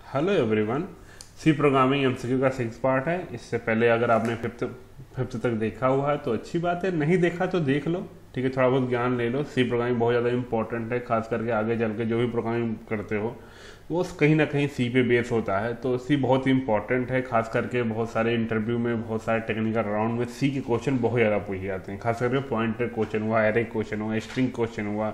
Hello everyone. C programming MCQ का 6 part है। इससे पहले अगर आपने फिफ्थ तक देखा हुआ है तो अच्छी बात है, नहीं देखा तो देख लो, ठीक है। थोड़ा बहुत ज्ञान ले लो। सी प्रोग्रामिंग बहुत ज़्यादा इंपॉर्टेंट है, खास करके आगे चल के जो भी प्रोग्रामिंग करते हो वो कहीं ना कहीं सी पे बेस होता है। तो सी बहुत ही इंपॉर्टेंट है, खास करके बहुत सारे इंटरव्यू में, बहुत सारे टेक्निकल राउंड में सी के क्वेश्चन बहुत ज़्यादा पूछे जाते हैं। खास करके पॉइंटर क्वेश्चन हुआ, एरे क्वेश्चन हुआ, स्ट्रिंग क्वेश्चन हुआ,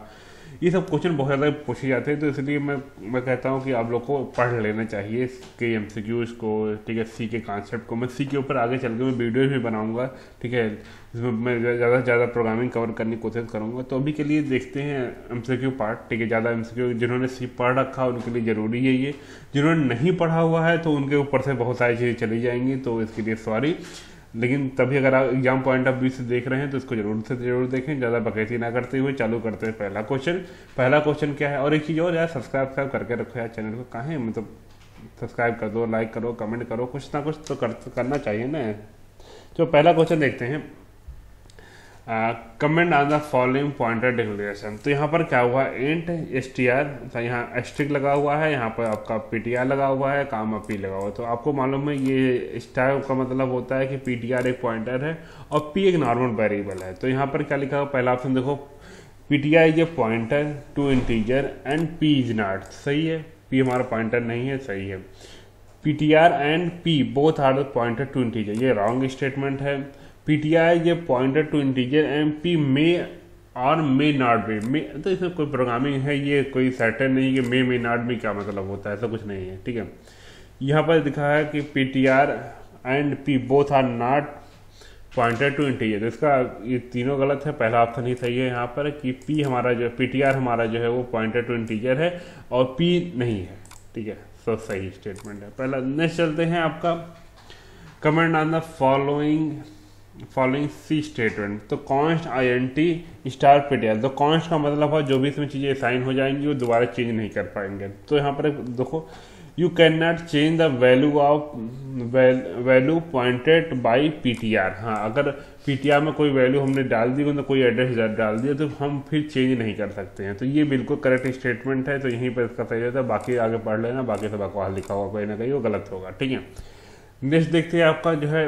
ये सब क्वेश्चन बहुत ज़्यादा पूछे जाते हैं। तो इसलिए मैं कहता हूँ कि आप लोग को पढ़ लेना चाहिए इसके एमसीक्यूज को, ठीक है। सी के कॉन्सेप्ट को मैं सी के ऊपर आगे चल के मैं वीडियोज भी बनाऊंगा, ठीक है। इसमें मैं ज़्यादा से ज़्यादा प्रोग्रामिंग कवर करने की कोशिश करूँगा। तो अभी के लिए देखते हैं एमसीक्यू पार्ट, ठीक है। ज़्यादा एमसीक्यू जिन्होंने सी पढ़ रखा उनके लिए ज़रूरी है ये, जिन्होंने नहीं पढ़ा हुआ है तो उनके ऊपर से बहुत सारी चीज़ें चली जाएंगी, तो इसके लिए सॉरी। लेकिन तभी अगर आप एग्जाम पॉइंट ऑफ व्यू से देख रहे हैं तो इसको जरूर देखें। ज़्यादा बकैती ना करते हुए चालू करते हैं पहला क्वेश्चन क्या है। और एक चीज़ और यार, सब्सक्राइब करके रखो यार चैनल को, काहे मतलब सब्सक्राइब कर दो, लाइक करो, कमेंट करो, कुछ ना कुछ तो करना चाहिए ना। तो पहला क्वेश्चन देखते हैं। Comment on the following pointer declaration. तो यहाँ पर क्या हुआ, इंट str, यहाँ एस्ट्रिक लगा हुआ है, यहाँ पर आपका ptr लगा हुआ है, कामा p लगा हुआ है। तो आपको मालूम है ये स्टार का मतलब होता है कि ptr एक पॉइंटर है और p एक नॉर्मल वेरिएबल है। तो यहाँ पर क्या लिखा हुआ, पहला ऑप्शन देखो, ptr is a pointer to integer and p is not. सही है, p हमारा पॉइंटर नहीं है, सही है। ptr and p both are the pointer to integer, ये रॉन्ग स्टेटमेंट है। ptr is a pointer to integer and p may और मे नॉट बी। तो इसमें कोई प्रोग्रामिंग है, ये कोई सर्टेन नहीं कि मे नॉट बी क्या मतलब होता है, ऐसा कुछ नहीं है, ठीक है। यहाँ पर दिखा है कि ptr and p both are not pointer to integer. तो इसका ये तीनों गलत है, पहला ऑप्शन ही सही है यहाँ पर कि p हमारा जो ptr हमारा जो है वो पॉइंटर टू इंटीजर है और p नहीं है, ठीक है। तो सही स्टेटमेंट है पहला। नेक्स्ट चलते हैं आपका, comment on the following C statement. तो कॉन्स्ट int स्टार ptr, तो कॉन्स्ट का मतलब है जो भी इसमें चीज़ें साइन हो जाएंगी वो दोबारा चेंज नहीं कर पाएंगे। तो यहाँ पर देखो, you can not change the value pointed by ptr। हाँ, अगर ptr में कोई वैल्यू हमने डाल दी, मतलब कोई एड्रेस डाल दिया, तो हम फिर चेंज नहीं कर सकते हैं। तो ये बिल्कुल करेक्ट स्टेटमेंट है, तो यहीं पर इसका सही रहता है। बाकी आगे पढ़ लेना, बाकी सब बकवास लिखा हुआ कोई ना कहीं वो गलत होगा, ठीक है। नेक्स्ट देखते हैं आपका जो है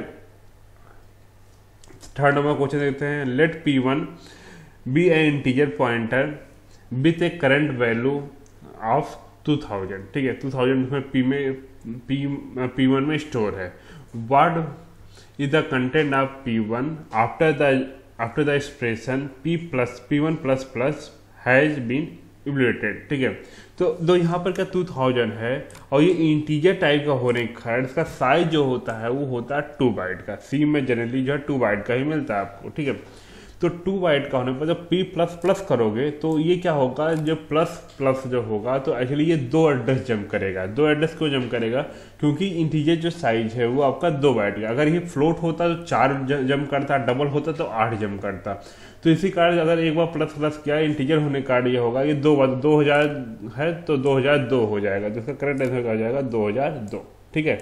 थर्ड नंबर क्वेश्चन देखते हैं। Let p1 be a integer pointer with a current value of 2000, ठीक है। 2000 इसमें p1 में स्टोर है। What is the content of p1 after the expression p1 plus plus has been evaluated, ठीक है। तो यहाँ पर क्या 2000 है और ये इंटीजर टाइप का होने के कारण इसका साइज जो होता है वो होता है 2 बाइट का। सी में जनरली जो है 2 बाइट का ही मिलता है आपको, ठीक है। तो 2 बाइट का होने पर जब p प्लस प्लस करोगे तो ये क्या होगा, जो प्लस प्लस जो होगा तो एक्चुअली ये 2 एड्रेस जंप करेगा। 2 एड्रेस क्यों जंप करेगा, क्योंकि इंटीजर जो साइज है वो आपका 2 बाइट का। अगर ये फ्लोट होता तो 4 जंप करता, डबल होता तो 8 जंप करता। तो इसी कारण अगर एक बार प्लस प्लस किया, इंटीजर होने का कारण ये होगा, ये 2000 है तो 2002 हो जाएगा। तो इसका करेक्ट आंसर हो जाएगा 2002, ठीक है।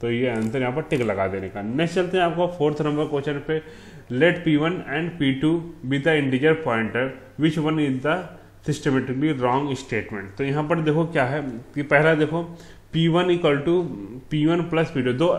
तो ये आंसर यहाँ पर टिक लगा देने का। नेक्स्ट चलते हैं आपको फोर्थ नंबर क्वेश्चन पे। Let p1 and p2 be the integer pointer which one is the systematically wrong statement. तो यहाँ पर देखो क्या है कि पहला देखो, p1 equal to p1 plus p2,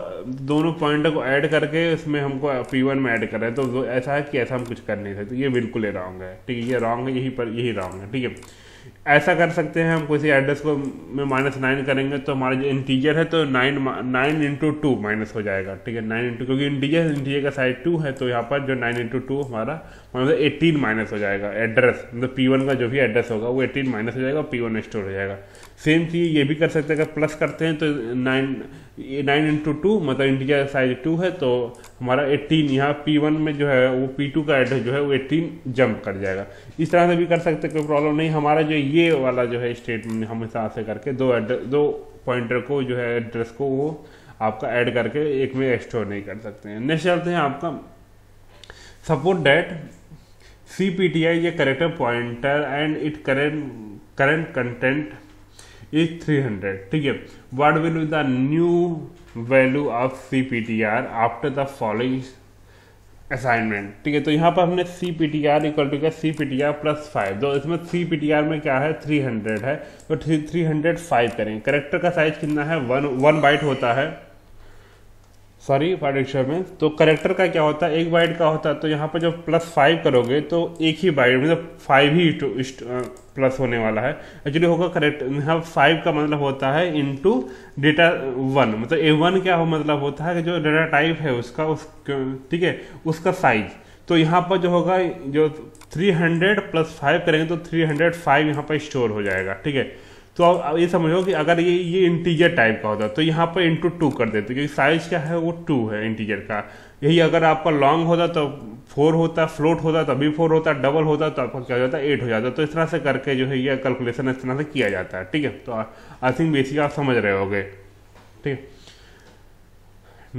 दोनों पॉइंटर को ऐड करके इसमें हमको p1 में ऐड कर रहे हैं। तो ऐसा है कि ऐसा हम कुछ कर नहीं सकते, ये बिल्कुल रॉन्ग है, ठीक है। ये रॉन्ग है, यही रॉन्ग है, ठीक है। ऐसा कर सकते हैं, हम किसी एड्रेस को में -9 करेंगे तो हमारा जो इंटीजर है तो 9 इंटू 2 माइनस हो जाएगा, ठीक है। 9 इंटू, क्योंकि इंटीजर का साइज 2 है तो यहाँ पर जो 9 इंटू 2 हमारा मतलब 18 माइनस हो जाएगा। एड्रेस मतलब p1 का जो भी एड्रेस होगा वो 18 माइनस हो जाएगा, p1 स्टोर हो जाएगा। सेम चीज़ ये भी कर सकते हैं, अगर प्लस करते हैं तो 9 इंटू 2 मतलब इंटीजर साइज 2 है तो हमारा 18 यहाँ p1 में जो है वो p2 का एड्रेस जो है वो 18 जंप कर जाएगा। इस तरह से भी कर सकते हैं, कोई प्रॉब्लम नहीं। हमारा जो ये वाला जो है स्टेटमेंट हमेशा से करके दो पॉइंटर को जो है एड्रेस को वो आपका ऐड करके एक में स्टोर नहीं कर सकते हैं। नेक्स्ट चलते हैं आपका, suppose that cpti is a character pointer and it current content is 300, ठीक है। What will be the new value of cptr after the following assignment, ठीक है। तो यहाँ पर हमने C P T R equal to क्या, C P T R plus 5, तो इसमें सी पी टी आर में क्या है 300 है, तो 305 करेंगे। करेक्टर का साइज कितना है, 1 बाइट होता है, सॉरी पार्टिक्चर में। तो करेक्टर का क्या होता है, 1 बाइट का होता है। तो यहाँ पर जब +5 करोगे तो एक ही बाइट मतलब 5 ही प्लस होने वाला है। एक्चुअली होगा करेक्ट, यहाँ 5 का मतलब होता है इंटू डेटा 1, मतलब A1 क्या हो मतलब होता है कि जो डेटा टाइप है उसका, ठीक है, उसका साइज। तो यहाँ पर जो होगा, जो 300 + 5 करेंगे तो 305 यहाँ पर स्टोर हो जाएगा, ठीक है। तो अब ये समझो कि अगर ये इंटीजर टाइप का होता तो यहाँ पर इंटू 2 कर देते, क्योंकि साइज क्या है वो 2 है इंटीजर का। यही अगर आपका लॉन्ग होता तो 4 होता, फ्लोट होता तभी 4 होता, डबल होता तो आपका क्या हो जाता 8 हो जाता। तो इस तरह से करके जो है ये कैलकुलेशन इस तरह से किया जाता है, ठीक है। तो आई थिंक बेसिक आप समझ रहे होगे, ठीक है।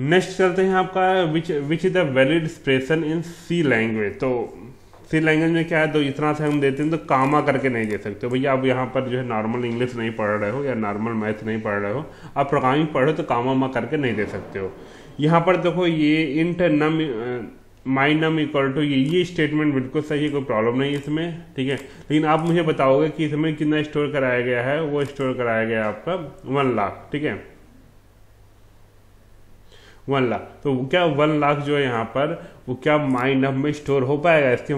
नेक्स्ट चलते हैं आपका which is the valid expression in C language. तो सी लैंग्वेज में क्या है, तो इस तरह से हम देते हैं तो कामा करके नहीं दे सकते भैया। आप यहाँ पर जो है नॉर्मल इंग्लिश नहीं पढ़ रहे हो या नॉर्मल मैथ नहीं पढ़ रहे हो, आप प्रोग्रामिंग पढ़ो तो कामा करके नहीं दे सकते हो। यहाँ पर देखो ये int num my num equal to ये स्टेटमेंट बिल्कुल सही है, कोई प्रॉब्लम नहीं इसमें, ठीक है। लेकिन आप मुझे बताओगे कि इसमें कितना स्टोर कराया गया है, वो स्टोर कराया गया है आपका 1 लाख, ठीक है, 1 लाख। तो क्या 1 लाख जो है यहाँ पर वो क्या माई नम में स्टोर हो पाएगा? इसके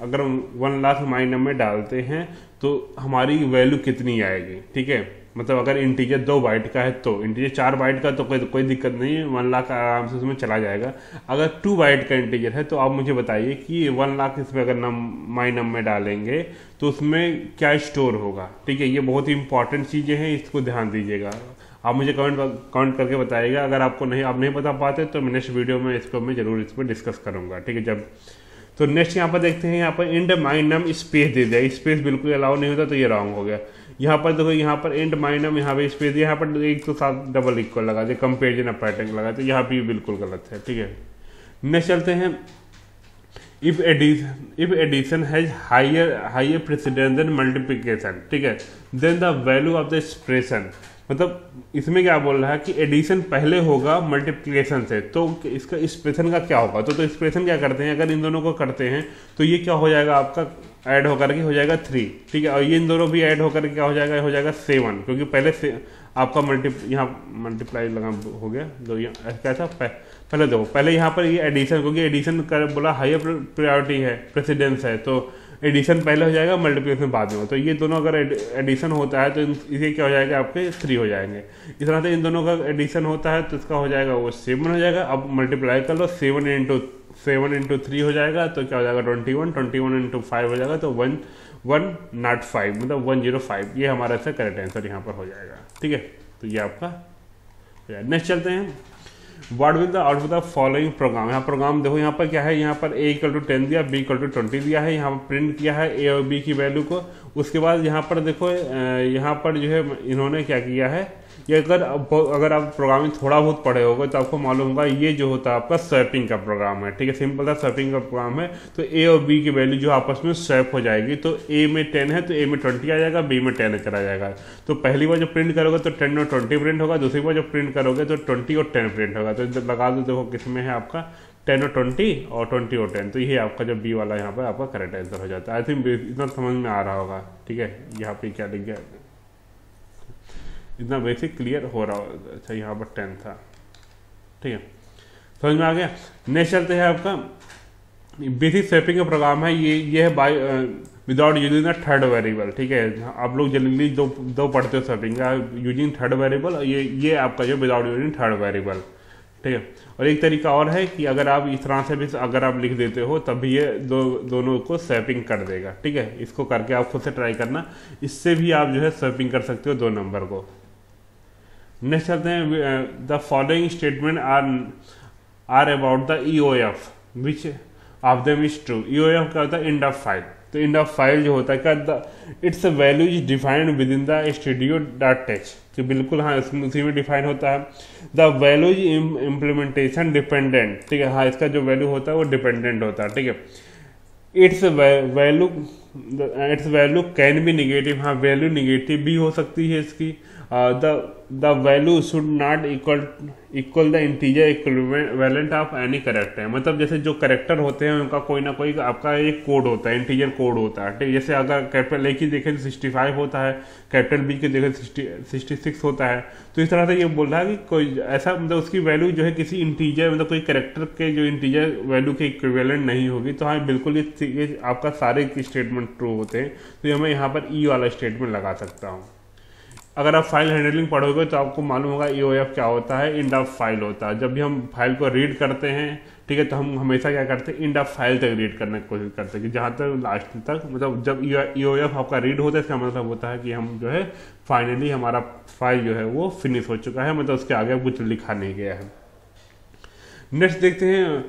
अगर 1 लाख माई नम में डालते हैं तो हमारी वैल्यू कितनी आएगी, ठीक है। मतलब अगर इंटीजर 2 बाइट का है तो इंटीजर 4 बाइट का तो कोई दिक्कत नहीं है, 1 लाख आराम से उसमें चला जाएगा। अगर 2 बाइट का इंटीजर है तो आप मुझे बताइए कि 1 लाख इसमें अगर माई नम में डालेंगे तो उसमें क्या स्टोर होगा, ठीक है। ये बहुत ही इंपॉर्टेंट चीज़ें हैं, इसको ध्यान दीजिएगा। आप मुझे कमेंट करके बताइएगा। अगर आपको आप नहीं बता पाते तो मैं नेक्स्ट वीडियो में इसको मैं जरूर इस पर डिस्कस करूंगा, ठीक है। जब तो नेक्स्ट यहाँ पर देखते हैं, यहाँ पर इंड माई नम स्पेस दे दिया, स्पेस बिल्कुल अलाउ नहीं होता तो ये रॉन्ग हो गया। यहाँ पर देखो, यहाँ पर इंड माई नम, यहाँ पे स्पेस दिया, यहाँ पर एक तो साथ डबल इक्वल लगा दिया, कंपेरिजन ऑपरेटर लगा, तो यहाँ भी बिल्कुल गलत है, ठीक है। नेक्स्ट चलते हैं, if addition has higher precedence than multiplication, ठीक है, then the value of the expression. मतलब इसमें क्या बोल रहा है कि एडिशन पहले होगा मल्टीप्लिकेशन से, तो इसका एक्सप्रेशन का क्या होगा। तो एक्सप्रेशन क्या करते हैं, अगर इन दोनों को करते हैं तो ये क्या हो जाएगा आपका, ऐड होकर के हो जाएगा 3, ठीक है। और ये इन दोनों भी ऐड होकर के क्या हो जाएगा 7, क्योंकि पहले से आपका यहाँ मल्टीप्लाई लगा हो गया, तो कैसा पहले देखो, पहले यहाँ पर ये एडिशन, क्योंकि एडिशन कर बोला हायर प्रायोरिटी है, प्रेसिडेंस है, तो एडिशन पहले हो जाएगा, मल्टीप्लिकेशन बाद में हो। तो ये दोनों अगर एडिशन होता है तो इसे क्या हो जाएगा आपके 3 हो जाएंगे। इस तरह से इन दोनों का एडिशन होता है तो इसका हो जाएगा वो 7 हो जाएगा। अब मल्टीप्लाई कर लो, 7 इंटू 3 हो जाएगा, तो क्या हो जाएगा 21 इंटू 5 हो जाएगा, तो 105 मतलब 105। ये हमारा इसका करेक्ट आंसर यहाँ पर हो जाएगा, ठीक है। तो ये आपका। नेक्स्ट चलते हैं, what will the output of following programme. यहाँ प्रोग्राम देखो, यहाँ पर क्या है, यहाँ पर a = 10 दिया, b = 20 दिया है, यहाँ पर प्रिंट किया है a और b की वैल्यू को। उसके बाद यहाँ पर देखो, यहाँ पर जो है इन्होंने क्या किया है, ये अगर आप प्रोग्रामिंग थोड़ा बहुत पढ़े होगे तो आपको मालूम होगा, ये जो होता है आपका स्वैपिंग का प्रोग्राम है, ठीक है। सिंपल सा स्वैपिंग का प्रोग्राम है। तो a और b की वैल्यू जो आपस में स्वैप हो जाएगी, तो a में 10 है तो a में 20 आ जाएगा, b में 10 चला जाएगा। तो पहली बार जब प्रिंट करोगे तो 10 और 20 प्रिंट होगा, दूसरी बार जब प्रिंट करोगे तो 20 और 10 प्रिंट होगा। तो लगा दो, देखो किसमें है आपका 10 और 20 और 20 और 10, तो ये आपका जो बी वाला यहाँ पर आपका करेक्ट आंसर हो जाता है। आई थिंक इतना समझ में आ रहा होगा, ठीक है। यहाँ पे क्या लिख गया, इतना बेसिक क्लियर हो रहा होगा। अच्छा, यहाँ पर 10 था, ठीक है, समझ में आ गया। नेक्स्ट चलते हैं, आपका बेसिक स्वैपिंग का प्रोग्राम है, ये है by without using the third variable, ठीक है। आप लोग जनरली दो पढ़ते हो स्वैपिंग का, यूजिंग थर्ड वेरिएबल, ये आपका जो विदाउट यूजिंग थर्ड वेरिएबल, ठीक है। और एक तरीका और है कि अगर आप इस तरह से भी अगर आप लिख देते हो तब भी ये दोनों को स्वैपिंग कर देगा, ठीक है। इसको करके आप खुद से ट्राई करना, इससे भी आप जो है स्वैपिंग कर सकते हो 2 नंबर को। नेक्स्ट चलते हैं, the following statement are about the EOF which of them is true. EOF क्या होता है, एंड ऑफ फाइल। तो एंड ऑफ फाइल जो होता है क्या, its value is defined within the studio.txt, तो बिल्कुल हाँ उसी में डिफाइन होता है। The value is implementation dependent, ठीक है। हाँ, इसका जो वैल्यू होता है वो डिपेंडेंट होता है, ठीक है। It's value it's value can be negative, हाँ वैल्यू निगेटिव भी हो सकती है इसकी। The value should not equal the integer equivalent of any character, मतलब जैसे जो करेक्टर होते हैं उनका कोई ना कोई आपका एक कोड होता है, इंटीजर कोड होता है, ठीक। जैसे अगर कैपिटल ए की देखें तो 65 होता है, कैपिटल बी की देखें 66 होता है। तो इस तरह से ये बोल रहा है कि कोई ऐसा मतलब उसकी वैल्यू जो है किसी इंटीजर मतलब कोई करेक्टर के जो इंटीजर वैल्यू के इक्विवेलेंट नहीं होगी। तो हाँ बिल्कुल ये आपका सारे स्टेटमेंट ट्रू होते हैं। तो ये मैं यहाँ पर ई वाला स्टेटमेंट लगा सकता हूँ। अगर आप फाइल हैंडलिंग पढ़ोगे तो आपको मालूम होगा EOF क्या होता है, इंड ऑफ फाइल होता है। जब भी हम फाइल को रीड करते हैं, ठीक है, तो हम हमेशा क्या करते हैं, इंड ऑफ फाइल तक रीड करने की कोशिश करते हैं कि जहाँ तक लास्ट तक, मतलब जब EOF आपका रीड होता है इसका मतलब होता है कि हम जो है फाइनली हमारा फाइल जो है वो फिनिश हो चुका है, मतलब उसके आगे कुछ लिखा नहीं गया है। नेक्स्ट देखते हैं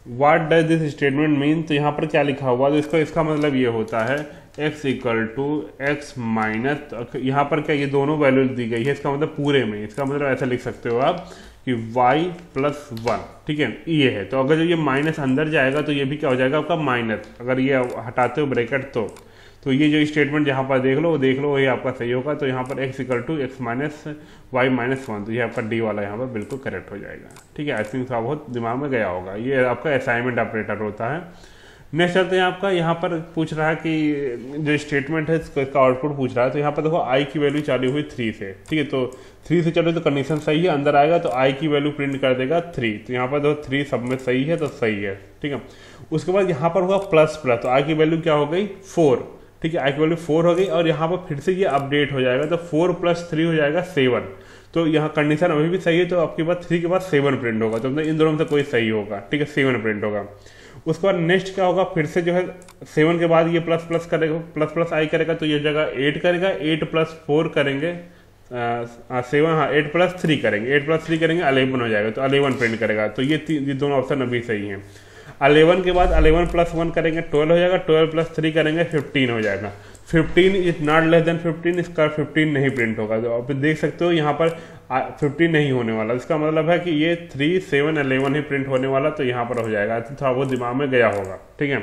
what does this statement mean. तो यहाँ पर क्या लिखा हुआ, तो इसका मतलब ये होता है x equal to x minus, यहाँ पर क्या ये दोनों वैल्यूज दी गई है, इसका मतलब पूरे में, इसका मतलब ऐसा लिख सकते हो आप कि y प्लस 1, ठीक है, ये है। तो अगर जब ये माइनस अंदर जाएगा तो ये भी क्या हो जाएगा आपका माइनस, अगर ये हटाते हो ब्रैकेट तो ये जो स्टेटमेंट यहाँ पर देख लो ये आपका सही होगा। तो यहाँ पर x equal to x minus y minus 1, तो ये आपका डी वाला यहाँ पर बिल्कुल करेक्ट हो जाएगा, ठीक है। आई थिंक थोड़ा बहुत दिमाग में गया होगा, ये आपका असाइनमेंट ऑपरेटर होता है। नेक्स्ट चलते हैं आपका, यहाँ पर पूछ रहा है कि जो स्टेटमेंट है इसका आउटपुट पूछ रहा है। तो यहाँ पर देखो i की वैल्यू चालू हुई 3 से, ठीक है, तो 3 से चलो तो कंडीशन सही है, अंदर आएगा तो i की वैल्यू प्रिंट कर देगा 3। तो यहाँ पर देखो 3 सब में सही है तो सही है, ठीक है। उसके बाद यहाँ पर होगा प्लस प्लस, तो i की वैल्यू क्या हो गई 4, ठीक है, i की वैल्यू 4 हो गई। और यहाँ पर फिर से ये अपडेट हो जाएगा, तो 4 + 3 हो जाएगा 7। तो यहाँ कंडीशन अभी भी सही है, तो आपके पास 3 के बाद 7 प्रिंट होगा, तो मतलब इन दोनों में से कोई सही होगा, ठीक है, 7 प्रिंट होगा। उसके बाद नेक्स्ट क्या होगा, फिर से जो है 7 के बाद ये प्लस प्लस करेगा, प्लस प्लस आई करेगा, तो ये जगह 8 करेगा, 8 + 4 करेंगे 7, हाँ 8 + 3 करेंगे, 8 + 3 करेंगे 11 हो जाएगा, तो 11 प्रिंट करेगा। तो ये दोनों ऑप्शन अभी सही हैं। 11 के बाद 11 + 1 करेंगे 12 हो जाएगा, 12 + 3 करेंगे 15 हो जाएगा। 15 इज नॉट लेस देन 15, इसका 15 नहीं प्रिंट होगा। तो आप देख सकते हो यहाँ पर 15 नहीं होने वाला, इसका मतलब है कि ये 3, 7, 11 ही प्रिंट होने वाला, तो यहाँ पर हो जाएगा। तो थोड़ा बहुत दिमाग में गया होगा, ठीक है,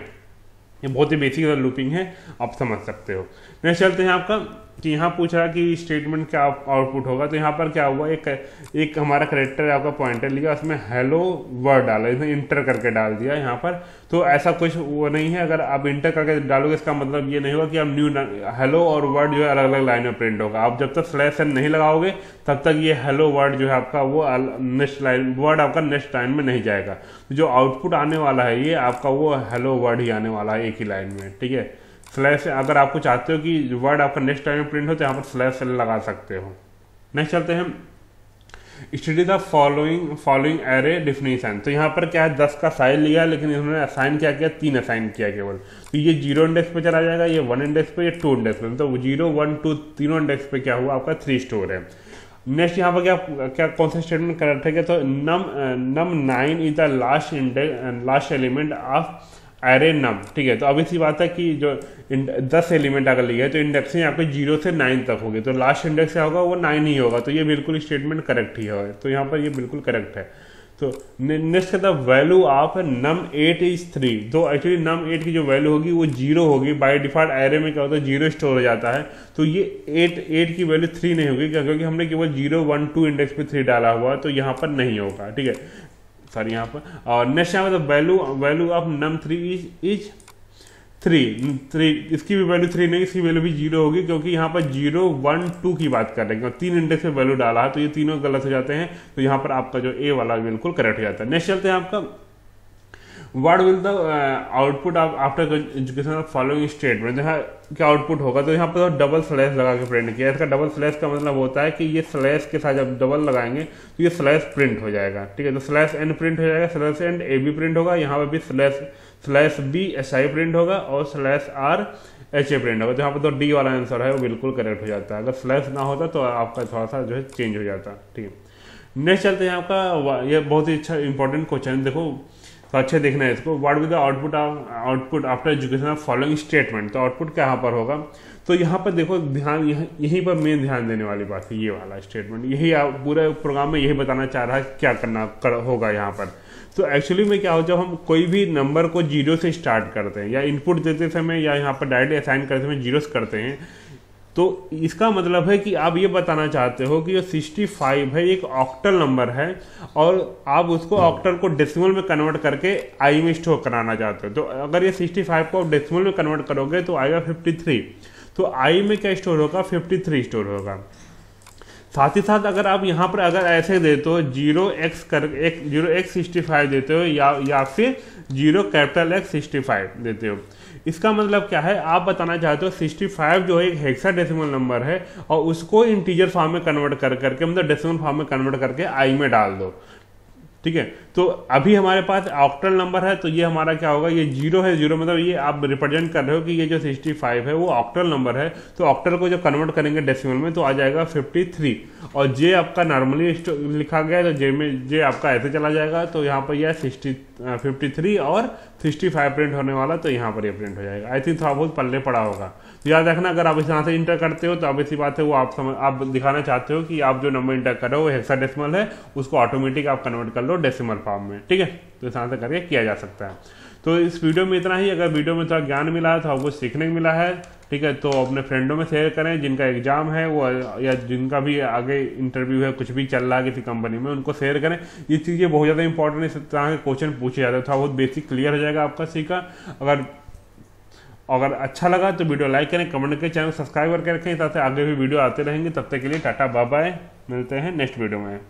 ये बहुत ही बेसिक लूपिंग है, आप समझ सकते हो। नेक्स्ट चलते हैं आपका कि यहाँ पूछ रहा है कि स्टेटमेंट क्या आउटपुट होगा। तो यहाँ पर क्या हुआ, एक हमारा करेक्टर आपका पॉइंटर लिया, उसमें हेलो वर्ड डाला, इसमें इंटर करके डाल दिया यहाँ पर। तो ऐसा कुछ वो नहीं है, अगर आप इंटर करके डालोगे इसका मतलब ये नहीं होगा कि आप न्यू हेलो और वर्ड जो है अलग अलग लाइन में प्रिंट होगा। आप जब तक /n नहीं लगाओगे तब तक ये हेलो वर्ड जो है आपका वो नेक्स्ट लाइन वर्ड आपका नेक्स्ट लाइन में नहीं जाएगा। तो जो आउटपुट आने वाला है ये आपका वो हेलो वर्ड ही आने वाला है एक ही लाइन में, ठीक है। / अगर आपको चाहते हो कि वर्ड आपका नेक्स्ट टाइम में प्रिंट हो तो यहाँ पर /n लगा सकते हो। नेक्स्ट चलते हैं, study the following array definition. तो यहाँ पर क्या है 10 का साइज लिया, लेकिन इन्होंने असाइन क्या किया, 3 असाइन किया केवल। तो ये 0 इंडेक्स पे चला जाएगा, ये 1 इंडेक्स पे, ये 2 इंडेक्स पे, तो 0, 1, 2 तीनों इंडेक्स पे क्या हुआ आपका 3 स्टोर है। नेक्स्ट यहाँ पर क्या कौन सा स्टेटमेंट करेक्ट है, तो num 9 is the last element of array num, ठीक है। तो अब इसी बात है कि जो 10 एलिमेंट अगर लिया है तो इंडेक्सिंग आपके 0 से 9 तक होगी, तो लास्ट इंडेक्स क्या होगा वो 9 ही होगा। तो ये बिल्कुल स्टेटमेंट करेक्ट ही है, तो यहाँ पर ये बिल्कुल करेक्ट है। तो नेक्स्ट कहता है वैल्यू ऑफ num 8 इज 3। तो एक्चुअली num 8 की जो वैल्यू होगी वो 0 होगी, बाय डिफॉल्ट एरे में क्या होता है 0 स्टोर हो जाता है। तो ये 8 की वैल्यू 3 नहीं होगी, क्योंकि हमने केवल 0, 1, 2 इंडेक्स पे 3 डाला हुआ, तो यहाँ पर नहीं होगा, ठीक है, सॉरी यहाँ पर। और नेक्स्ट यहाँ पर वैल्यू ऑफ num 3 इज 3, इसकी भी वैल्यू 3 नहीं, इसकी वैल्यू भी 0 होगी, क्योंकि यहाँ पर 0, 1, 2 की बात कर रहे हैं, 3 इंडेक्स में वैल्यू डाला है, तो ये तीनों गलत हो जाते हैं। तो यहाँ पर आपका जो ए वाला बिल्कुल करेक्ट हो जाता है। नेक्स्ट चलते हैं आपका what will the output after education of following statement. यहाँ क्या आउटपुट होगा, तो यहाँ पर डबल स्लैश लगा के प्रिंट किया। इसका डबल स्लैश का मतलब होता है कि ये स्लैश के साथ जब डबल लगाएंगे तो ये स्लैश प्रिंट हो जाएगा, ठीक है। तो /n प्रिंट हो जाएगा, /n a भी प्रिंट होगा, यहाँ पर भी /b si प्रिंट होगा और /r ha प्रिंट होगा। तो यहाँ पर तो डी वाला आंसर है वो बिल्कुल करेक्ट हो जाता है। अगर स्लैश ना होता तो आपका थोड़ा सा जो है चेंज हो जाता, ठीक है। नेक्स्ट चलते हैं आपका, ये बहुत ही अच्छा इंपॉर्टेंट क्वेश्चन, देखो तो अच्छे देखना है इसको। What will the output after education of following statement. तो आउटपुट क्या यहाँ पर होगा, तो यहाँ पर देखो ध्यान, यहीं पर मेन ध्यान देने वाली बात है ये वाला स्टेटमेंट, यही पूरे प्रोग्राम में यही बताना चाह रहा है क्या होगा यहाँ पर। तो एक्चुअली में क्या हो, जब हम कोई भी नंबर को जीरो से स्टार्ट करते हैं या इनपुट देते समय या यहाँ पर डायरेक्ट असाइन करते समय जीरो करते हैं, तो इसका मतलब है कि आप ये बताना चाहते हो कि जो 65 है एक ऑक्टल नंबर है और आप उसको ऑक्टल को डेसिमल में कन्वर्ट करके आई में स्टोर कराना चाहते हो। तो अगर ये 65 को आप डेसिमल में कन्वर्ट करोगे तो आएगा 53, तो आई में क्या स्टोर होगा, 53 स्टोर होगा। साथ ही साथ अगर आप यहाँ पर अगर ऐसे देते हो 0x65 देते हो या फिर 0X65 देते हो, इसका मतलब क्या है, आप बताना चाहते हो 65 जो है एक हेक्साडेसिमल नंबर है और उसको इंटीजर फॉर्म में कन्वर्ट करके मतलब डेसिमल फॉर्म में कन्वर्ट करके आई में डाल दो। ठीक है, तो अभी हमारे पास ऑक्टल नंबर है, तो ये हमारा क्या होगा, ये 0 है, 0 मतलब ये आप रिप्रेजेंट कर रहे हो कि ये जो 65 है वो ऑक्टल नंबर है। तो ऑक्टल को जब कन्वर्ट करेंगे डेसिमल में तो आ जाएगा 53, और जे आपका नॉर्मली लिखा गया है तो जे में जे आपका ऐसे चला जाएगा, तो यहाँ पर यह 53 और 65 प्रिंट होने वाला, तो यहाँ पर ये प्रिंट हो जाएगा। आई थिंक थोड़ा बहुत पल्ले पड़ा होगा, तो याद रखना अगर आप इस यहाँ से इंटर करते हो तो अब इसी बात है वो आप दिखाना चाहते हो कि आप जो नंबर इंटर कर रहे हो वो हेक्साडेसिमल है, उसको ऑटोमेटिक आप कन्वर्ट कर लो डेसिमल फॉर्म में। ठीक है, तो इस तरह से करके किया जा सकता है। तो इस वीडियो में इतना ही। अगर वीडियो में थोड़ा ज्ञान मिला है तो आपको सीखने को मिला है, ठीक है, तो अपने फ्रेंडों में शेयर करें जिनका एग्जाम है वो या जिनका भी आगे इंटरव्यू है, कुछ भी चल रहा है किसी कंपनी में, उनको शेयर करें। ये चीज़ें बहुत ज़्यादा इंपॉर्टेंट, इस तरह के क्वेश्चन पूछे जाते हैं, थोड़ा बहुत बेसिक क्लियर हो जाएगा आपका सीखा। अगर अच्छा लगा तो वीडियो लाइक करें, कमेंट करें, चैनल सब्सक्राइब करके रखें, ताकि आगे भी वीडियो आते रहेंगे। तब तक के लिए टाटा बाय बाय, मिलते हैं नेक्स्ट वीडियो में।